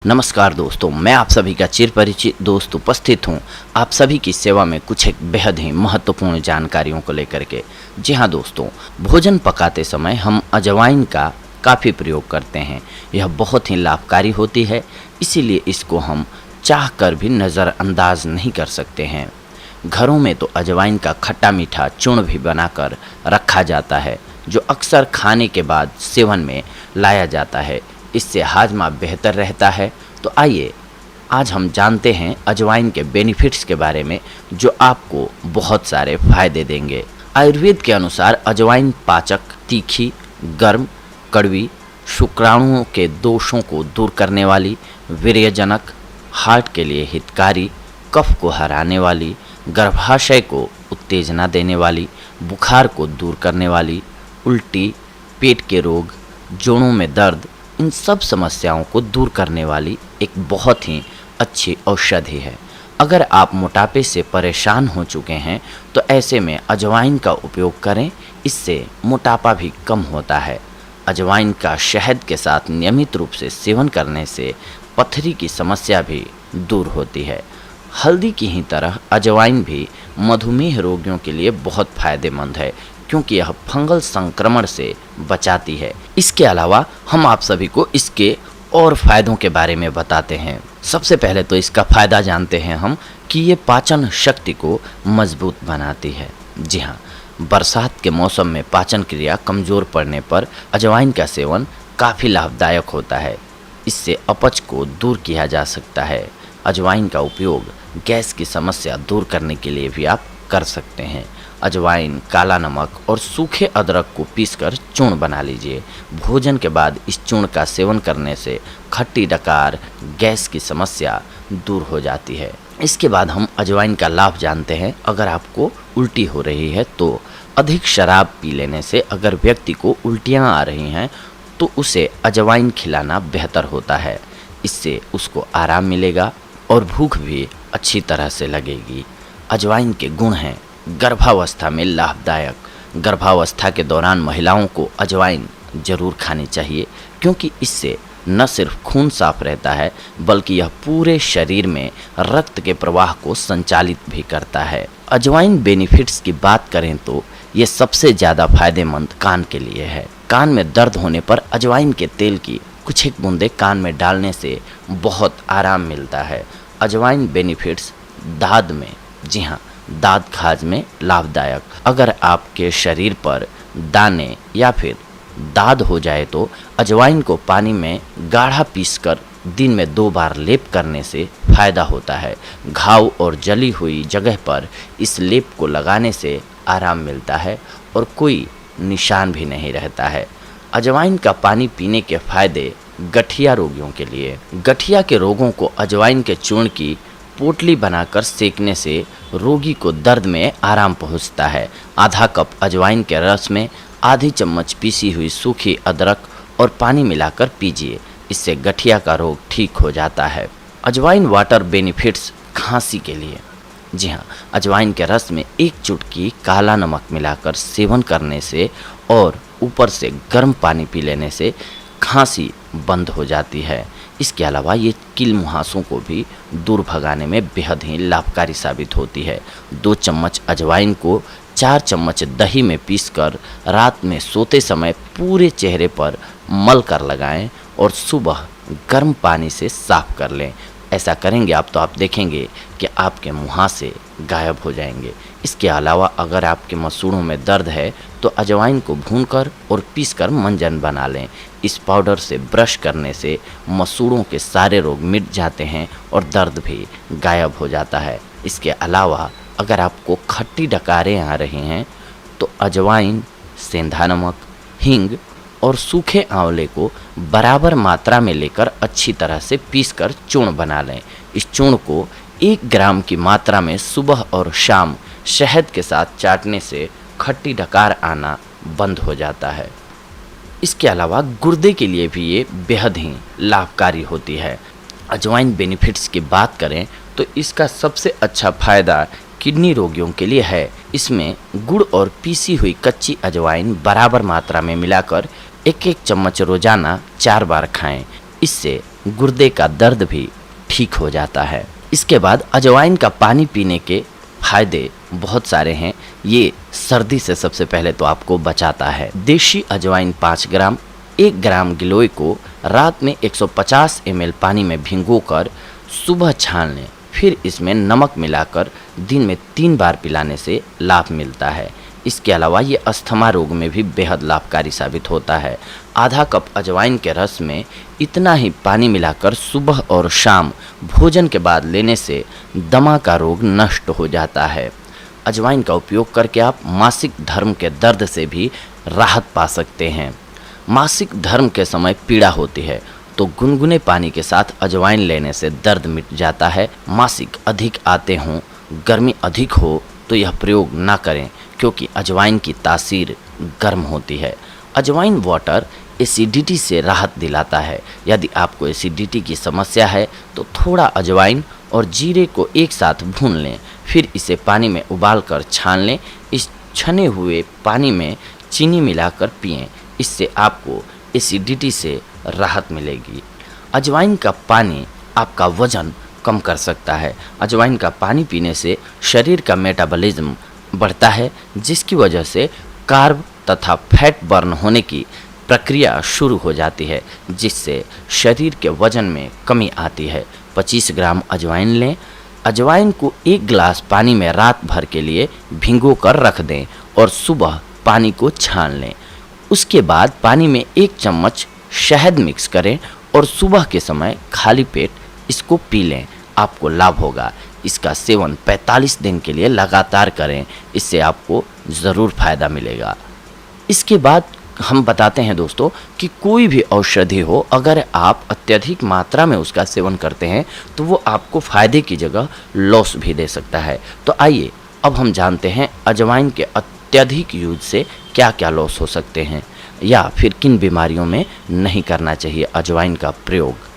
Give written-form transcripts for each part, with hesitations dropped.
नमस्कार दोस्तों, मैं आप सभी का चिर परिचित दोस्त उपस्थित हूं आप सभी की सेवा में कुछ एक बेहद ही महत्वपूर्ण जानकारियों को लेकर के। जी हां दोस्तों, भोजन पकाते समय हम अजवाइन का काफ़ी प्रयोग करते हैं। यह बहुत ही लाभकारी होती है, इसीलिए इसको हम चाह कर भी नज़रअंदाज नहीं कर सकते हैं। घरों में तो अजवाइन का खट्टा मीठा चूर्ण भी बनाकर रखा जाता है, जो अक्सर खाने के बाद सेवन में लाया जाता है। इससे हाजमा बेहतर रहता है। तो आइए आज हम जानते हैं अजवाइन के बेनिफिट्स के बारे में, जो आपको बहुत सारे फायदे देंगे। आयुर्वेद के अनुसार अजवाइन पाचक, तीखी, गर्म, कड़वी, शुक्राणुओं के दोषों को दूर करने वाली, वीर्यजनक, हार्ट के लिए हितकारी, कफ को हराने वाली, गर्भाशय को उत्तेजना देने वाली, बुखार को दूर करने वाली, उल्टी, पेट के रोग, जोड़ों में दर्द, इन सब समस्याओं को दूर करने वाली एक बहुत ही अच्छी औषधि है। अगर आप मोटापे से परेशान हो चुके हैं तो ऐसे में अजवाइन का उपयोग करें, इससे मोटापा भी कम होता है। अजवाइन का शहद के साथ नियमित रूप से सेवन करने से पथरी की समस्या भी दूर होती है। हल्दी की ही तरह अजवाइन भी मधुमेह रोगियों के लिए बहुत फायदेमंद है, क्योंकि यह फंगल संक्रमण से बचाती है। इसके अलावा हम आप सभी को इसके और फायदों के बारे में बताते हैं। सबसे पहले तो इसका फायदा जानते हैं हम कि ये पाचन शक्ति को मजबूत बनाती है। जी हाँ, बरसात के मौसम में पाचन क्रिया कमज़ोर पड़ने पर अजवाइन का सेवन काफ़ी लाभदायक होता है। इससे अपच को दूर किया जा सकता है। अजवाइन का उपयोग गैस की समस्या दूर करने के लिए भी आप कर सकते हैं। अजवाइन, काला नमक और सूखे अदरक को पीसकर चूर्ण बना लीजिए। भोजन के बाद इस चूर्ण का सेवन करने से खट्टी डकार, गैस की समस्या दूर हो जाती है। इसके बाद हम अजवाइन का लाभ जानते हैं। अगर आपको उल्टी हो रही है तो अधिक शराब पी लेने से अगर व्यक्ति को उल्टियाँ आ रही हैं तो उसे अजवाइन खिलाना बेहतर होता है। इससे उसको आराम मिलेगा और भूख भी अच्छी तरह से लगेगी। अजवाइन के गुण हैं गर्भावस्था में लाभदायक। गर्भावस्था के दौरान महिलाओं को अजवाइन जरूर खानी चाहिए, क्योंकि इससे न सिर्फ खून साफ रहता है बल्कि यह पूरे शरीर में रक्त के प्रवाह को संचालित भी करता है। अजवाइन बेनिफिट्स की बात करें तो ये सबसे ज़्यादा फायदेमंद कान के लिए है। कान में दर्द होने पर अजवाइन के तेल की कुछ एक बूंदें कान में डालने से बहुत आराम मिलता है। अजवाइन बेनिफिट्स दाद में, जी हाँ, दाद खाज में लाभदायक। अगर आपके शरीर पर दाने या फिर दाद हो जाए तो अजवाइन को पानी में गाढ़ा पीसकर दिन में 2 बार लेप करने से फायदा होता है। घाव और जली हुई जगह पर इस लेप को लगाने से आराम मिलता है और कोई निशान भी नहीं रहता है। अजवाइन का पानी पीने के फायदे गठिया रोगियों के लिए। गठिया के रोगों को अजवाइन के चूर्ण की पोटली बनाकर सेकने से रोगी को दर्द में आराम पहुंचता है। आधा कप अजवाइन के रस में आधी चम्मच पीसी हुई सूखी अदरक और पानी मिलाकर पीजिए। इससे गठिया का रोग ठीक हो जाता है। अजवाइन वाटर बेनिफिट्स खांसी के लिए। जी हाँ, अजवाइन के रस में 1 चुटकी काला नमक मिलाकर सेवन करने से और ऊपर से गर्म पानी पी लेने से खांसी बंद हो जाती है। इसके अलावा ये कील मुहासों को भी दूर भगाने में बेहद ही लाभकारी साबित होती है। 2 चम्मच अजवाइन को 4 चम्मच दही में पीसकर रात में सोते समय पूरे चेहरे पर मल कर लगाएं और सुबह गर्म पानी से साफ कर लें। ऐसा करेंगे आप तो आप देखेंगे कि आपके मुहासे गायब हो जाएंगे। इसके अलावा अगर आपके मसूड़ों में दर्द है तो अजवाइन को भूनकर और पीसकर मंजन बना लें। इस पाउडर से ब्रश करने से मसूड़ों के सारे रोग मिट जाते हैं और दर्द भी गायब हो जाता है। इसके अलावा अगर आपको खट्टी डकारें आ रही हैं तो अजवाइन, सेंधा नमक, हींग और सूखे आंवले को बराबर मात्रा में लेकर अच्छी तरह से पीसकर चूर्ण बना लें। इस चूर्ण को 1 ग्राम की मात्रा में सुबह और शाम शहद के साथ चाटने से खट्टी डकार आना बंद हो जाता है। इसके अलावा गुर्दे के लिए भी ये बेहद ही लाभकारी होती है। अजवाइन बेनिफिट्स की बात करें तो इसका सबसे अच्छा फायदा किडनी रोगियों के लिए है। इसमें गुड़ और पीसी हुई कच्ची अजवाइन बराबर मात्रा में मिलाकर 1-1 चम्मच रोजाना 4 बार खाएं। इससे गुर्दे का दर्द भी ठीक हो जाता है। इसके बाद अजवाइन का पानी पीने के फायदे बहुत सारे हैं। ये सर्दी से सबसे पहले तो आपको बचाता है। देशी अजवाइन 5 ग्राम, 1 ग्राम गिलोय को रात में 150 ml पानी में भिगोकर सुबह छान लें। फिर इसमें नमक मिलाकर दिन में 3 बार पिलाने से लाभ मिलता है। इसके अलावा ये अस्थमा रोग में भी बेहद लाभकारी साबित होता है। आधा कप अजवाइन के रस में इतना ही पानी मिलाकर सुबह और शाम भोजन के बाद लेने से दमा का रोग नष्ट हो जाता है। अजवाइन का उपयोग करके आप मासिक धर्म के दर्द से भी राहत पा सकते हैं। मासिक धर्म के समय पीड़ा होती है तो गुनगुने पानी के साथ अजवाइन लेने से दर्द मिट जाता है। मासिक अधिक आते हों, गर्मी अधिक हो तो यह प्रयोग ना करें, क्योंकि अजवाइन की तासीर गर्म होती है। अजवाइन वाटर एसिडिटी से राहत दिलाता है। यदि आपको एसिडिटी की समस्या है तो थोड़ा अजवाइन और जीरे को एक साथ भून लें, फिर इसे पानी में उबालकर छान लें। इस छने हुए पानी में चीनी मिलाकर पिएं। इससे आपको एसिडिटी से राहत मिलेगी। अजवाइन का पानी आपका वजन कम कर सकता है। अजवाइन का पानी पीने से शरीर का मेटाबॉलिज्म बढ़ता है, जिसकी वजह से कार्ब तथा फैट बर्न होने की प्रक्रिया शुरू हो जाती है, जिससे शरीर के वजन में कमी आती है। 25 ग्राम अजवाइन लें। अजवाइन को 1 गिलास पानी में रात भर के लिए भिगो कर रख दें और सुबह पानी को छान लें। उसके बाद पानी में 1 चम्मच शहद मिक्स करें और सुबह के समय खाली पेट इसको पी लें। आपको लाभ होगा। इसका सेवन 45 दिन के लिए लगातार करें, इससे आपको ज़रूर फ़ायदा मिलेगा। इसके बाद हम बताते हैं दोस्तों कि कोई भी औषधि हो, अगर आप अत्यधिक मात्रा में उसका सेवन करते हैं तो वो आपको फ़ायदे की जगह लॉस भी दे सकता है। तो आइए अब हम जानते हैं अजवाइन के अत्यधिक यूज से क्या क्या लॉस हो सकते हैं, या फिर किन बीमारियों में नहीं करना चाहिए अजवाइन का प्रयोग।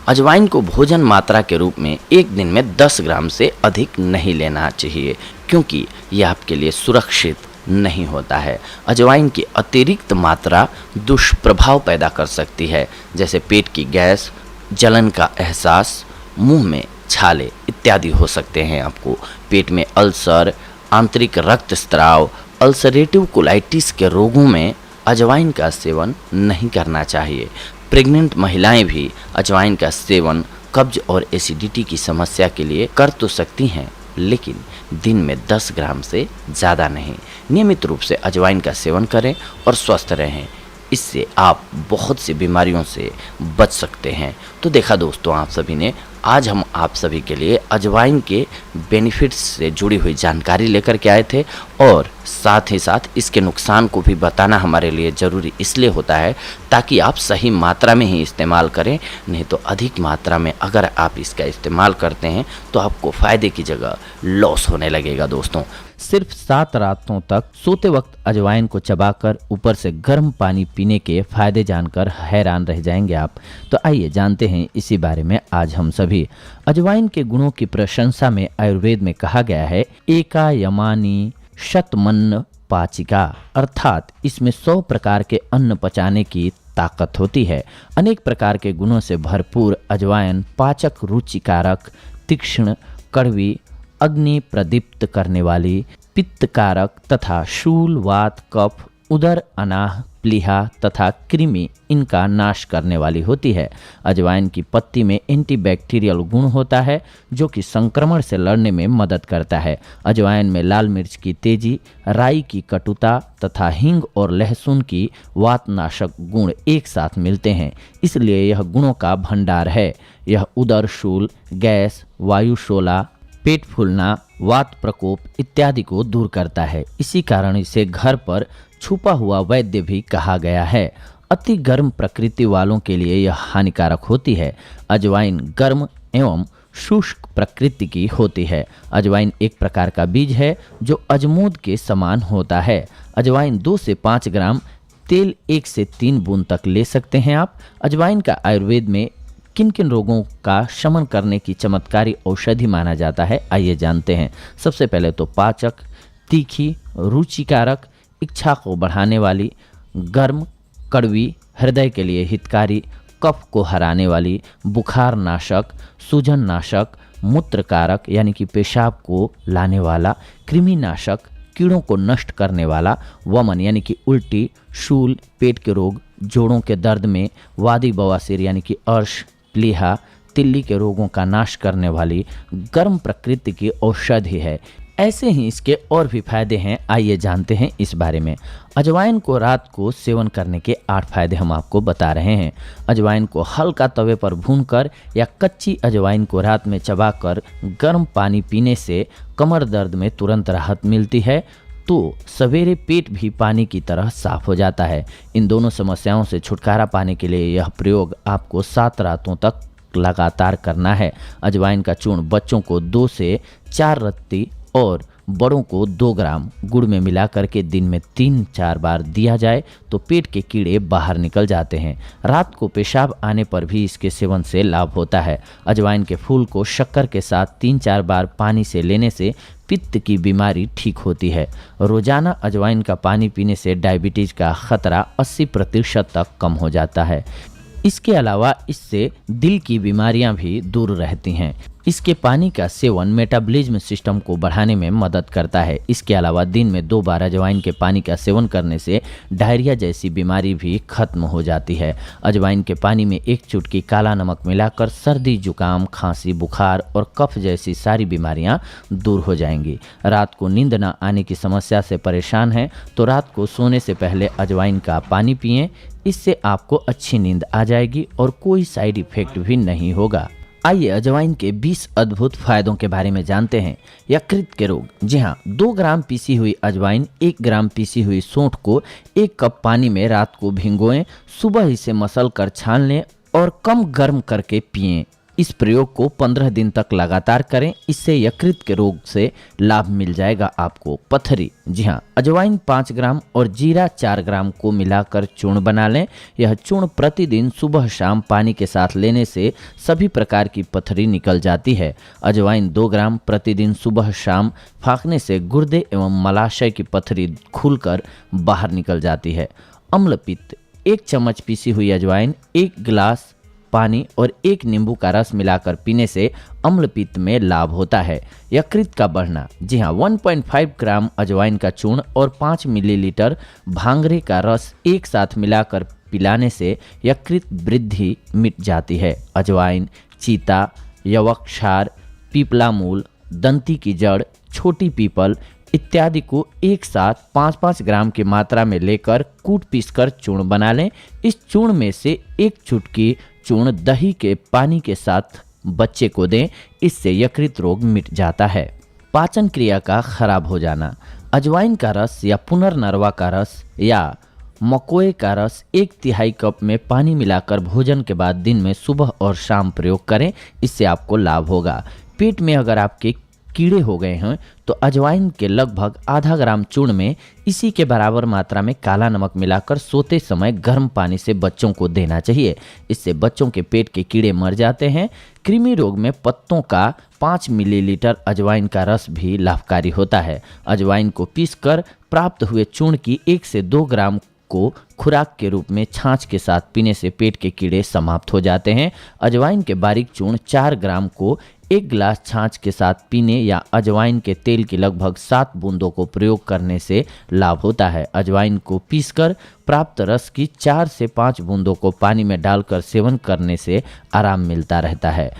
अजवाइन को भोजन मात्रा के रूप में एक दिन में 10 ग्राम से अधिक नहीं लेना चाहिए, क्योंकि यह आपके लिए सुरक्षित नहीं होता है। अजवाइन की अतिरिक्त मात्रा दुष्प्रभाव पैदा कर सकती है, जैसे पेट की गैस, जलन का एहसास, मुंह में छाले इत्यादि हो सकते हैं। आपको पेट में अल्सर, आंतरिक रक्तस्राव, अल्सरेटिव कोलाइटिस के रोगों में अजवाइन का सेवन नहीं करना चाहिए। प्रेग्नेंट महिलाएं भी अजवाइन का सेवन कब्ज और एसिडिटी की समस्या के लिए कर तो सकती हैं, लेकिन दिन में 10 ग्राम से ज़्यादा नहीं। नियमित रूप से अजवाइन का सेवन करें और स्वस्थ रहें। इससे आप बहुत सी बीमारियों से बच सकते हैं। तो देखा दोस्तों आप सभी ने, आज हम आप सभी के लिए अजवाइन के बेनिफिट्स से जुड़ी हुई जानकारी लेकर के आए थे, और साथ ही साथ इसके नुकसान को भी बताना हमारे लिए ज़रूरी इसलिए होता है ताकि आप सही मात्रा में ही इस्तेमाल करें। नहीं तो अधिक मात्रा में अगर आप इसका इस्तेमाल करते हैं तो आपको फ़ायदे की जगह लॉस होने लगेगा। दोस्तों सिर्फ 7 रातों तक सोते वक्त अजवाइन को चबाकर ऊपर से गर्म पानी पीने के फायदे जानकर हैरान रह जाएंगे आप। तो आइए जानते हैं इसी बारे में आज हम सभी। अजवाइन के गुणों की प्रशंसा में आयुर्वेद में कहा गया है, एका यमानी शतमन्न पाचिका, अर्थात इसमें 100 प्रकार के अन्न पचाने की ताकत होती है। अनेक प्रकार के गुणों से भरपूर अजवाइन पाचक, रुचिकारक, तीक्ष्ण, कड़वी, अग्नि प्रदीप्त करने वाली, पित्तकारक तथा शूल, वात, कफ, उदर, अनाह, प्लीहा तथा कृमि इनका नाश करने वाली होती है। अजवाइन की पत्ती में एंटीबैक्टीरियल गुण होता है, जो कि संक्रमण से लड़ने में मदद करता है। अजवाइन में लाल मिर्च की तेजी, राई की कटुता तथा हींग और लहसुन की वातनाशक गुण एक साथ मिलते हैं, इसलिए यह गुणों का भंडार है। यह उदर शूल, गैस, वायुशोला, पेट फूलना, वात प्रकोप इत्यादि को दूर करता है। इसी कारण इसे घर पर छुपा हुआ वैद्य भी कहा गया है। अति गर्म प्रकृति वालों के लिए यह हानिकारक होती है। अजवाइन गर्म एवं शुष्क प्रकृति की होती है। अजवाइन एक प्रकार का बीज है जो अजमोद के समान होता है। अजवाइन 2 से 5 ग्राम, तेल 1 से 3 बूंद तक ले सकते हैं आप। अजवाइन का आयुर्वेद में किन किन रोगों का शमन करने की चमत्कारी औषधि माना जाता है, आइए जानते हैं। सबसे पहले तो पाचक, तीखी, रुचिकारक, इच्छा को बढ़ाने वाली, गर्म, कड़वी, हृदय के लिए हितकारी, कफ को हराने वाली, बुखार नाशक, सूजन नाशक, मूत्रकारक यानी कि पेशाब को लाने वाला, कृमि नाशक, कीड़ों को नष्ट करने वाला, वमन यानी कि उल्टी, शूल, पेट के रोग, जोड़ों के दर्द में, वादी बवासीर यानी कि अर्श, प्लीहा, तिल्ली के रोगों का नाश करने वाली गर्म प्रकृति की औषधि है। ऐसे ही इसके और भी फायदे हैं, आइए जानते हैं इस बारे में। अजवाइन को रात को सेवन करने के 8 फायदे हम आपको बता रहे हैं। अजवाइन को हल्का तवे पर भूनकर या कच्ची अजवाइन को रात में चबाकर गर्म पानी पीने से कमर दर्द में तुरंत राहत मिलती है, तो सवेरे पेट भी पानी की तरह साफ हो जाता है। इन दोनों समस्याओं से छुटकारा पाने के लिए यह प्रयोग आपको 7 रातों तक लगातार करना है। अजवाइन का चूर्ण बच्चों को 2 से 4 रत्ती और बड़ों को 2 ग्राम गुड़ में मिला करके दिन में 3-4 बार दिया जाए तो पेट के कीड़े बाहर निकल जाते हैं। रात को पेशाब आने पर भी इसके सेवन से लाभ होता है। अजवाइन के फूल को शक्कर के साथ 3-4 बार पानी से लेने से पित्त की बीमारी ठीक होती है। रोजाना अजवाइन का पानी पीने से डायबिटीज का खतरा 80% तक कम हो जाता है। इसके अलावा इससे दिल की बीमारियां भी दूर रहती हैं। इसके पानी का सेवन मेटाबॉलिज्म सिस्टम को बढ़ाने में मदद करता है। इसके अलावा दिन में 2 बार अजवाइन के पानी का सेवन करने से डायरिया जैसी बीमारी भी खत्म हो जाती है। अजवाइन के पानी में 1 चुटकी काला नमक मिलाकर सर्दी, जुकाम, खांसी, बुखार और कफ जैसी सारी बीमारियां दूर हो जाएंगी। रात को नींद न आने की समस्या से परेशान हैं तो रात को सोने से पहले अजवाइन का पानी पिएं। इससे आपको अच्छी नींद आ जाएगी और कोई साइड इफेक्ट भी नहीं होगा। आइए अजवाइन के 20 अद्भुत फायदों के बारे में जानते हैं। यकृत के रोग। जी हाँ, 2 ग्राम पीसी हुई अजवाइन 1 ग्राम पीसी हुई सौंठ को 1 कप पानी में रात को भिगोएं, सुबह इसे मसल कर छान लें और कम गर्म करके पिएं। इस प्रयोग को 15 दिन तक लगातार करें, इससे यकृत के रोग से लाभ मिल जाएगा आपको। पथरी। जी हाँ, अजवाइन 5 ग्राम और जीरा 4 ग्राम को मिलाकर चूर्ण बना लें। यह चूर्ण प्रतिदिन सुबह शाम पानी के साथ लेने से सभी प्रकार की पथरी निकल जाती है। अजवाइन 2 ग्राम प्रतिदिन सुबह शाम फाँकने से गुर्दे एवं मलाशय की पथरी खुलकर बाहर निकल जाती है। अम्ल पित्त। 1 चम्मच पीसी हुई अजवाइन 1 गिलास पानी और 1 नींबू का रस मिलाकर पीने से अम्ल पित्त में लाभ होता है। यकृत का बढ़ना। जी हाँ, 1.5 ग्राम अजवाइन का चूर्ण और 5 मिलीलीटर भांगरे का रस एक साथ मिलाकर पिलाने से यकृत वृद्धि मिट जाती है। अजवाइन, चीता, यवक्षार, पीपला मूल, दंती की जड़, छोटी पीपल इत्यादि को एक साथ 5-5 ग्राम की मात्रा में लेकर कूट पीसकर चूर्ण बना लें। इस चूर्ण में से 1 चुटकी चूर्ण दही के पानी के साथ बच्चे को दें, इससे यकृत रोग मिट जाता है। पाचन क्रिया का खराब हो जाना। अजवाइन का रस या पुनर्नरवा का रस या मकोए का रस 1/3 कप में पानी मिलाकर भोजन के बाद दिन में सुबह और शाम प्रयोग करें, इससे आपको लाभ होगा। पेट में अगर आपके कीड़े हो गए हैं तो अजवाइन के लगभग आधा ग्राम चूर्ण में इसी के बराबर मात्रा में काला नमक मिलाकर सोते समय गर्म पानी से बच्चों को देना चाहिए। इससे बच्चों के पेट के कीड़े मर जाते हैं। कृमि रोग में पत्तों का 5 मिलीलीटर अजवाइन का रस भी लाभकारी होता है। अजवाइन को पीसकर प्राप्त हुए चूर्ण की 1 से 2 ग्राम को खुराक के रूप में छाछ के साथ पीने से पेट के कीड़े समाप्त हो जाते हैं। अजवाइन के बारीक चूर्ण 4 ग्राम को 1 गिलास छाछ के साथ पीने या अजवाइन के तेल की लगभग 7 बूंदों को प्रयोग करने से लाभ होता है। अजवाइन को पीसकर प्राप्त रस की 4 से 5 बूंदों को पानी में डालकर सेवन करने से आराम मिलता रहता है।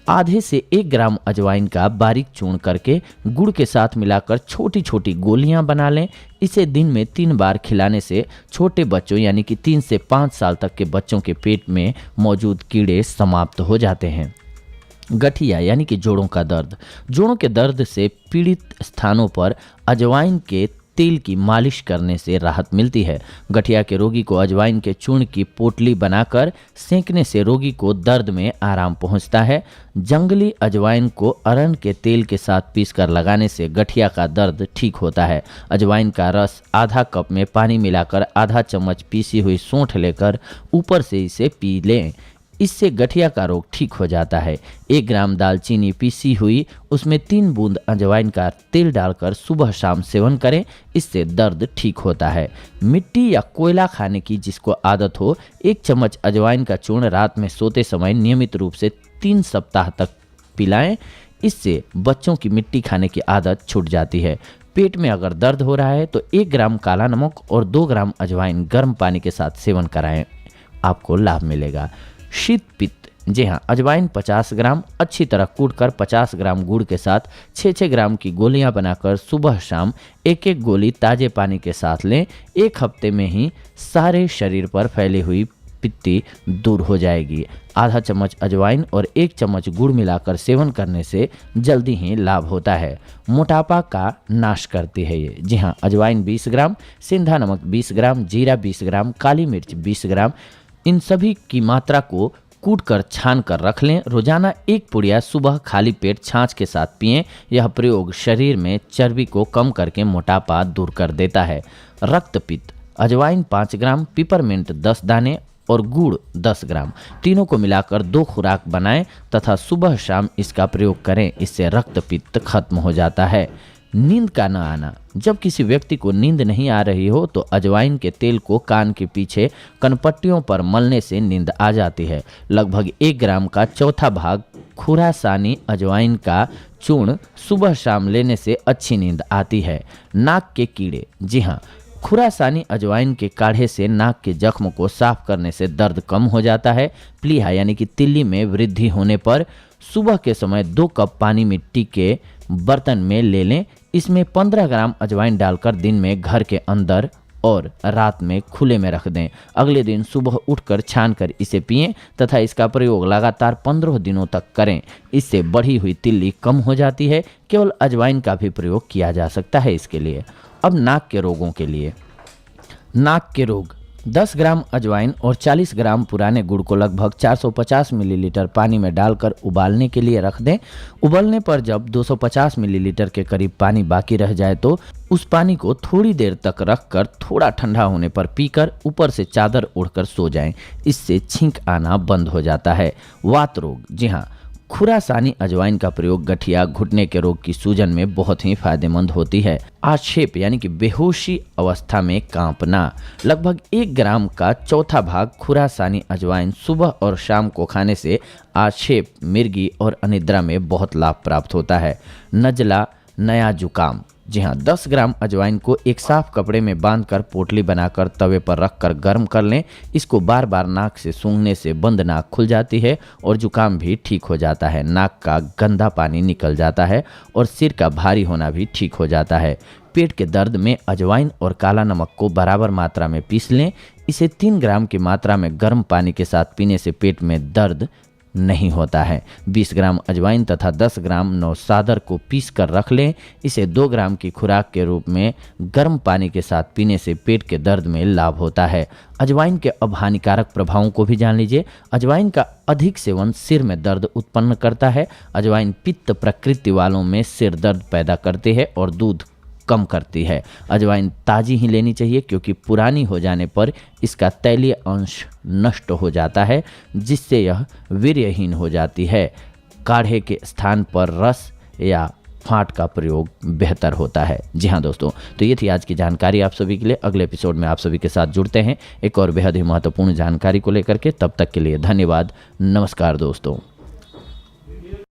आधे से 1 ग्राम अजवाइन का बारीक चूर्ण करके गुड़ के साथ मिलाकर छोटी छोटी गोलियां बना लें। इसे दिन में 3 बार खिलाने से छोटे बच्चों यानी कि 3 से 5 साल तक के बच्चों के पेट में मौजूद कीड़े समाप्त हो जाते हैं। गठिया यानी कि जोड़ों का दर्द। जोड़ों के दर्द से पीड़ित स्थानों पर अजवाइन के तेल की मालिश करने से राहत मिलती है। गठिया के रोगी को अजवाइन के चूर्ण की पोटली बनाकर सेंकने से रोगी को दर्द में आराम पहुंचता है। जंगली अजवाइन को अरन के तेल के साथ पीसकर लगाने से गठिया का दर्द ठीक होता है। अजवाइन का रस आधा कप में पानी मिलाकर आधा चम्मच पीसी हुई सौंठ लेकर ऊपर से इसे पी लें। इससे गठिया का रोग ठीक हो जाता है। 1 ग्राम दालचीनी पीसी हुई, उसमें 3 बूंद अजवाइन का तेल डालकर सुबह शाम सेवन करें, इससे दर्द ठीक होता है। मिट्टी या कोयला खाने की जिसको आदत हो, 1 चम्मच अजवाइन का चूर्ण रात में सोते समय नियमित रूप से 3 सप्ताह तक पिलाएं, इससे बच्चों की मिट्टी खाने की आदत छूट जाती है। पेट में अगर दर्द हो रहा है तो 1 ग्राम काला नमक और 2 ग्राम अजवाइन गर्म पानी के साथ सेवन कराएं, आपको लाभ मिलेगा। शीत पित्त, जी हाँ, अजवाइन 50 ग्राम अच्छी तरह कूटकर 50 ग्राम गुड़ के साथ 6-6 ग्राम की गोलियां बनाकर सुबह शाम 1-1 गोली ताजे पानी के साथ लें। 1 हफ्ते में ही सारे शरीर पर फैली हुई पित्ती दूर हो जाएगी। आधा चम्मच अजवाइन और 1 चम्मच गुड़ मिलाकर सेवन करने से जल्दी ही लाभ होता है। मोटापा का नाश करती है ये। जी हाँ, अजवाइन 20 ग्राम, सिंधा नमक 20 ग्राम, जीरा 20 ग्राम, काली मिर्च 20 ग्राम, इन सभी की मात्रा को कूट कर छान कर रख लें। रोजाना 1 पुड़िया सुबह खाली पेट छाछ के साथ पिएं। यह प्रयोग शरीर में चर्बी को कम करके मोटापा दूर कर देता है। रक्तपित्त, अजवाइन 5 ग्राम, पिपरमिंट 10 दाने और गुड़ 10 ग्राम, तीनों को मिलाकर 2 खुराक बनाएं तथा सुबह शाम इसका प्रयोग करें, इससे रक्तपित्त खत्म हो जाता है। नींद का न आना, जब किसी व्यक्ति को नींद नहीं आ रही हो तो अजवाइन के तेल को कान के पीछे कनपट्टियों पर मलने से नींद आ जाती है। लगभग 1 ग्राम का चौथा भाग खुरासानी अजवाइन का चूर्ण सुबह शाम लेने से अच्छी नींद आती है। नाक के कीड़े, जी हाँ, खुरासानी अजवाइन के काढ़े से नाक के जख्म को साफ करने से दर्द कम हो जाता है। प्लीहा यानी कि तिल्ली में वृद्धि होने पर सुबह के समय 2 कप पानी मिट्टी के बर्तन में ले लें। इसमें 15 ग्राम अजवाइन डालकर दिन में घर के अंदर और रात में खुले में रख दें। अगले दिन सुबह उठकर छानकर इसे पिएं तथा इसका प्रयोग लगातार 15 दिनों तक करें। इससे बढ़ी हुई तिल्ली कम हो जाती है। केवल अजवाइन का भी प्रयोग किया जा सकता है इसके लिए। अब नाक के रोगों के लिए। नाक के रोग, 10 ग्राम अजवाइन और 40 ग्राम पुराने गुड़ को लगभग 450 मिलीलीटर पानी में डालकर उबालने के लिए रख दें। उबलने पर जब 250 मिलीलीटर के करीब पानी बाकी रह जाए तो उस पानी को थोड़ी देर तक रखकर थोड़ा ठंडा होने पर पीकर ऊपर से चादर ओढ़कर सो जाएं। इससे छींक आना बंद हो जाता है। वात रोग, जी हाँ, खुरासानी अजवाइन का प्रयोग गठिया घुटने के रोग की सूजन में बहुत ही फायदेमंद होती है। आक्षेप यानी कि बेहोशी अवस्था में कांपना, लगभग 1 ग्राम का चौथा भाग खुरासानी अजवाइन सुबह और शाम को खाने से आक्षेप, मिर्गी और अनिद्रा में बहुत लाभ प्राप्त होता है। नजला, नया जुकाम, जी हाँ, 10 ग्राम अजवाइन को एक साफ कपड़े में बांधकर पोटली बनाकर तवे पर रखकर गर्म कर लें। इसको बार बार नाक से सूंघने से बंद नाक खुल जाती है और जुकाम भी ठीक हो जाता है। नाक का गंदा पानी निकल जाता है और सिर का भारी होना भी ठीक हो जाता है। पेट के दर्द में अजवाइन और काला नमक को बराबर मात्रा में पीस लें। इसे 3 ग्राम की मात्रा में गर्म पानी के साथ पीने से पेट में दर्द नहीं होता है। 20 ग्राम अजवाइन तथा 10 ग्राम नौसादर को पीस कर रख लें। इसे 2 ग्राम की खुराक के रूप में गर्म पानी के साथ पीने से पेट के दर्द में लाभ होता है। अजवाइन के अब हानिकारक प्रभावों को भी जान लीजिए। अजवाइन का अधिक सेवन सिर में दर्द उत्पन्न करता है। अजवाइन पित्त प्रकृति वालों में सिर दर्द पैदा करती है और दूध कम करती है। अजवाइन ताज़ी ही लेनी चाहिए क्योंकि पुरानी हो जाने पर इसका तैलीय अंश नष्ट हो जाता है जिससे यह वीर्यहीन हो जाती है। काढ़े के स्थान पर रस या फांट का प्रयोग बेहतर होता है। जी हाँ दोस्तों, तो ये थी आज की जानकारी आप सभी के लिए। अगले एपिसोड में आप सभी के साथ जुड़ते हैं एक और बेहद ही महत्वपूर्ण जानकारी को लेकर के। तब तक के लिए धन्यवाद। नमस्कार दोस्तों।